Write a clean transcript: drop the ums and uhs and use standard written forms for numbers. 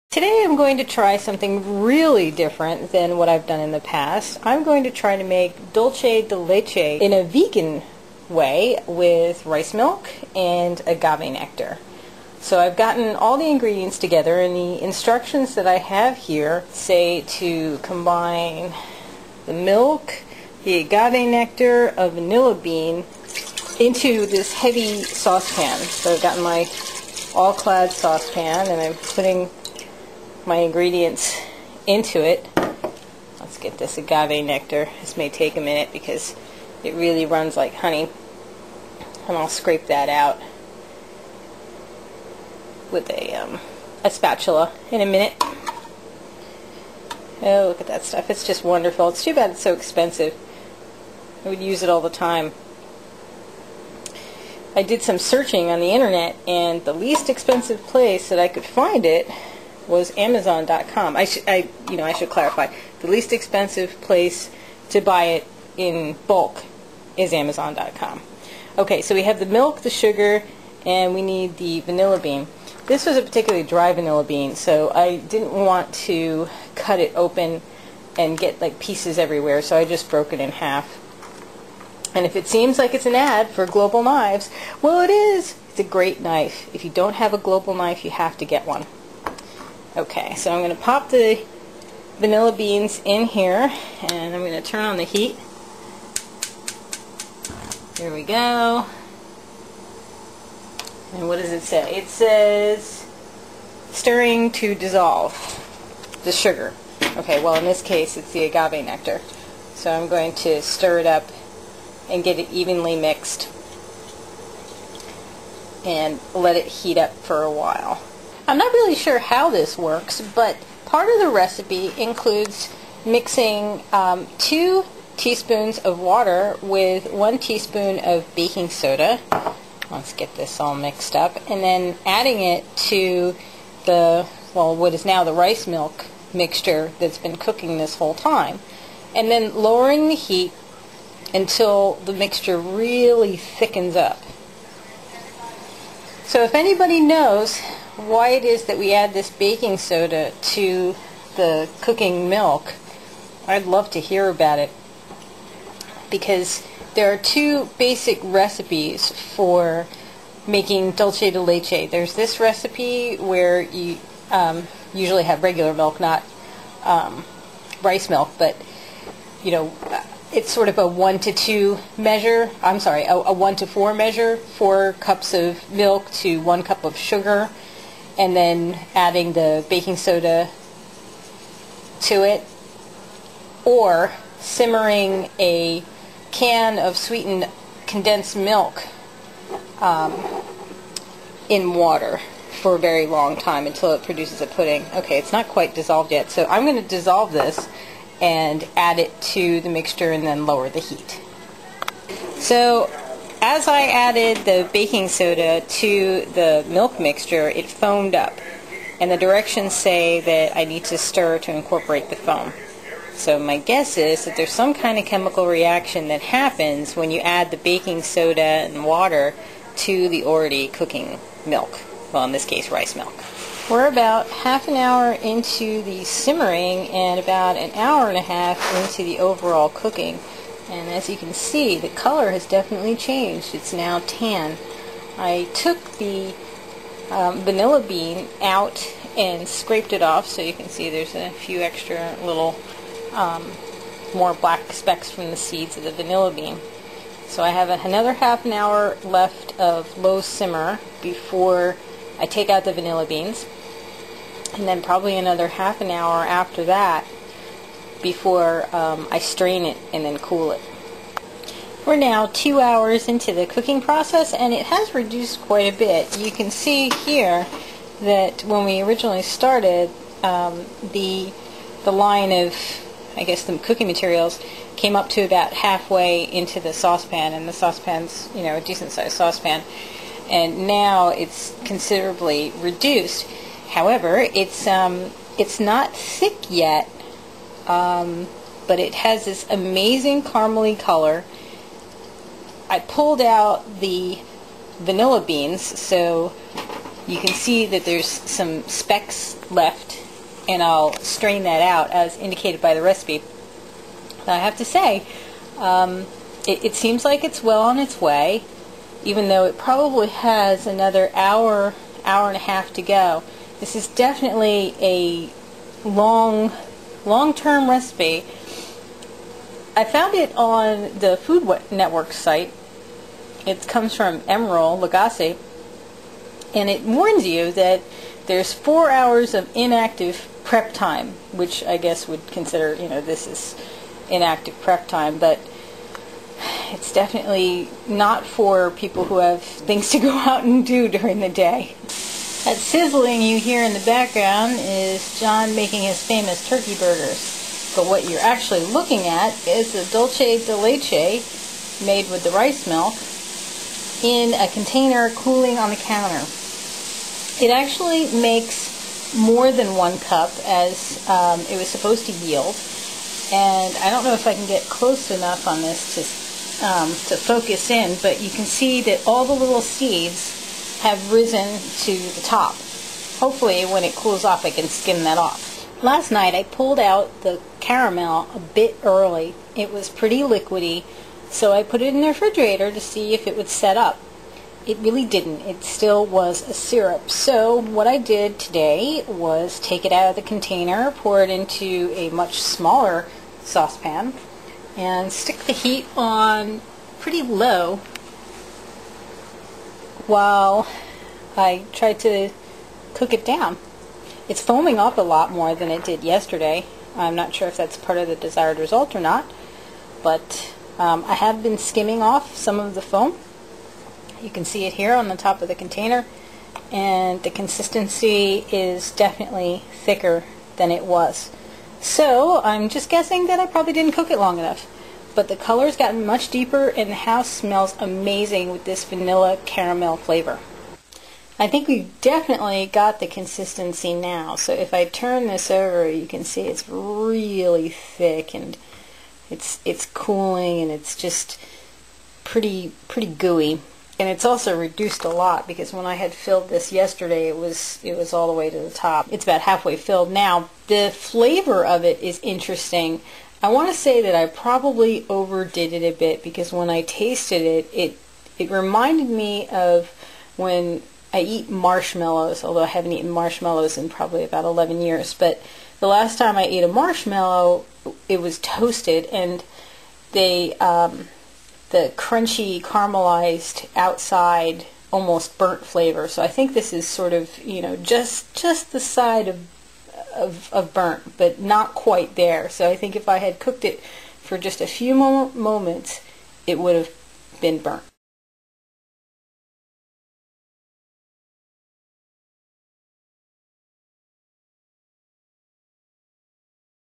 Today I'm going to try something really different than what I've done in the past. I'm going to try to make dulce de leche in a vegan way with rice milk and agave nectar. So I've gotten all the ingredients together, and the instructions that I have here say to combine the milk, the agave nectar, a vanilla bean into this heavy saucepan. So I've gotten my all-clad saucepan and I'm putting my ingredients into it. Let's get this agave nectar. This may take a minute because it really runs like honey. And I'll scrape that out with a spatula in a minute. Oh, look at that stuff. It's just wonderful. It's too bad it's so expensive. I would use it all the time. I did some searching on the internet, and the least expensive place that I could find it was Amazon.com. I should clarify. The least expensive place to buy it in bulk is Amazon.com. Okay, so we have the milk, the sugar, and we need the vanilla bean. This was a particularly dry vanilla bean, so I didn't want to cut it open and get like pieces everywhere, so I just broke it in half. And if it seems like it's an ad for Global Knives, well, it is. It's a great knife. If you don't have a Global knife, you have to get one. Okay, so I'm going to pop the vanilla beans in here, and I'm going to turn on the heat. Here we go. And what does it say? It says stirring to dissolve the sugar. Okay, well in this case it's the agave nectar. So I'm going to stir it up and get it evenly mixed and let it heat up for a while. I'm not really sure how this works, but part of the recipe includes mixing 2 teaspoons of water with 1 teaspoon of baking soda. Let's get this all mixed up, and then adding it to what is now the rice milk mixture that's been cooking this whole time, and then lowering the heat until the mixture really thickens up. So if anybody knows why it is that we add this baking soda to the cooking milk, I'd love to hear about it, because there are 2 basic recipes for making dulce de leche. There's this recipe where you usually have regular milk, not rice milk, but it's sort of a 1 to 2 measure. I'm sorry, a 1 to 4 measure. 4 cups of milk to 1 cup of sugar, and then adding the baking soda to it, or simmering a can of sweetened condensed milk in water for a very long time until it produces a pudding. Okay, it's not quite dissolved yet, so I'm going to dissolve this and add it to the mixture and then lower the heat. So as I added the baking soda to the milk mixture, it foamed up, and the directions say that I need to stir to incorporate the foam. So my guess is that there's some kind of chemical reaction that happens when you add the baking soda and water to the already cooking milk. Well, in this case, rice milk. We're about half an hour into the simmering and about an hour and a half into the overall cooking. And as you can see, the color has definitely changed. It's now tan. I took the vanilla bean out and scraped it off, so you can see there's a few extra little more black specks from the seeds of the vanilla bean. So I have another half an hour left of low simmer before I take out the vanilla beans, and then probably another half an hour after that before I strain it and then cool it. We're now 2 hours into the cooking process, and it has reduced quite a bit. You can see here that when we originally started, the line of, I guess, the cooking materials came up to about halfway into the saucepan, and the saucepan's, a decent sized saucepan, and now it's considerably reduced. However, it's not thick yet, but it has this amazing caramely color. I pulled out the vanilla beans, so You can see that there's some specks left, and I'll strain that out as indicated by the recipe. But I have to say, it seems like it's well on its way, even though it probably has another hour and a half to go. This is definitely a long-term recipe. I found it on the Food Network site. It comes from Emerald Lagasse, and it warns you that there's 4 hours of inactive prep time, which I guess would consider, this is inactive prep time, but it's definitely not for people who have things to go out and do during the day. That sizzling you hear in the background is John making his famous turkey burgers. But what you're actually looking at is a Dulce de Leche made with the rice milk in a container cooling on the counter. It actually makes more than 1 cup as it was supposed to yield. And I don't know if I can get close enough on this to focus in, but you can see that all the little seeds have risen to the top. Hopefully when it cools off I can skim that off. Last night I pulled out the caramel a bit early. It was pretty liquidy, so I put it in the refrigerator to see if it would set up. It really didn't. It still was a syrup. So what I did today was take it out of the container, pour it into a much smaller saucepan, and stick the heat on pretty low while I tried to cook it down. It's foaming up a lot more than it did yesterday. I'm not sure if that's part of the desired result or not, but I have been skimming off some of the foam. You can see it here on the top of the container, and the consistency is definitely thicker than it was. So I'm just guessing that I probably didn't cook it long enough. But the color's gotten much deeper, and the house smells amazing with this vanilla caramel flavor. I think we've definitely got the consistency now. So if I turn this over, you can see it's really thick, and it's cooling, and it's just pretty gooey. And it's also reduced a lot, because when I had filled this yesterday, it was all the way to the top. It's about halfway filled now. The flavor of it is interesting. I want to say that I probably overdid it a bit, because when I tasted it, it reminded me of when I eat marshmallows, although I haven't eaten marshmallows in probably about 11 years. But the last time I ate a marshmallow, it was toasted, and the crunchy, caramelized outside, almost burnt flavor. So I think this is sort of, just the side of burnt, but not quite there. So I think if I had cooked it for just a few more moments, it would have been burnt.